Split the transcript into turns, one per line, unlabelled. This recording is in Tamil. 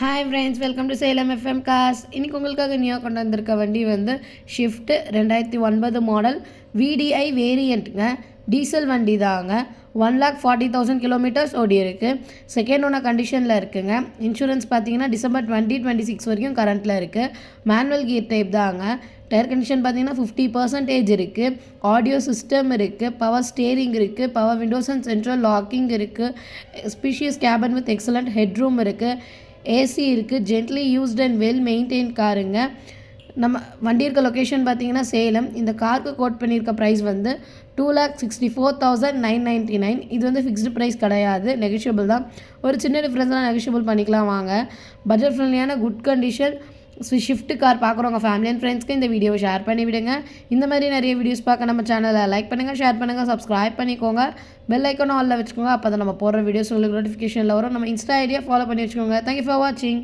Hi friends, welcome to Salem FM cars. இன்றைக்கி உங்களுக்காக நியூயாக கொண்டு வந்திருக்க வண்டி வந்து ஷிஃப்ட் 2009 மாடல் விடிஐ வேரியண்ட்டுங்க. டீசல் வண்டி தாங்க. 1,40,000 கிலோமீட்டர்ஸ் ஓடி இருக்குது. செகண்ட் ஓனர் கண்டிஷனில் இருக்குங்க. இன்சூரன்ஸ் பார்த்தீங்கன்னா டிசம்பர் 2026 வரைக்கும் கரண்ட்டில் இருக்குது. மேனுவல் கியர் டைப் தாங்க. டயர் கண்டிஷன் பார்த்தீங்கன்னா 50% இருக்குது. ஆடியோ சிஸ்டம் இருக்குது. பவர் ஸ்டேரிங் இருக்குது. Power windows and central locking இருக்குது. Spacious cabin with excellent headroom இருக்குது. ஏசி இருக்குது. Gently used and well maintain காருங்க. நம்ம வண்டி இருக்க லொக்கேஷன் பார்த்தீங்கன்னா சேலம். இந்த காருக்கு கோட் பண்ணியிருக்க ப்ரைஸ் வந்து 2,64,999. இது வந்து ஃபிக்ஸ்டு ப்ரைஸ் கிடையாது, நெகோஷியபிள் தான். ஒரு சின்ன டிஃப்ரென்ஸ்லாம் நெகோஷியபிள் பண்ணிக்கலாம் வாங்க. பட்ஜெட் ஃப்ரெண்ட்லியான குட் கண்டிஷன் ஷிஃப்ட் கார் பார்க்குறவங்க ஃபேமிலி அண்ட் ஃப்ரெண்ட்ஸ்க்கு இந்த வீடியோவை ஷேர் பண்ணி விடுங்க. இந்த மாதிரி நிறைய வீடியோஸ் பார்க்க நம்ம சேனலை லைக் பண்ணுங்கள், ஷேர் பண்ணுங்கள், சப்ஸ்கிரைப் பண்ணிக்கோங்க. பெல் ஐக்கானும் ஆல்ல வச்சுக்கோங்க. அப்போ தான் நம்ம போடுற வீடியோஸ் உங்களுக்கு நோட்டிஃபிகேஷனில் வரும். நம்ம இன்ஸ்டா ஐடியா ஃபாலோ பண்ணி வச்சுக்கோங்க. தேங்க்யூ ஃபார் வாட்சிங்.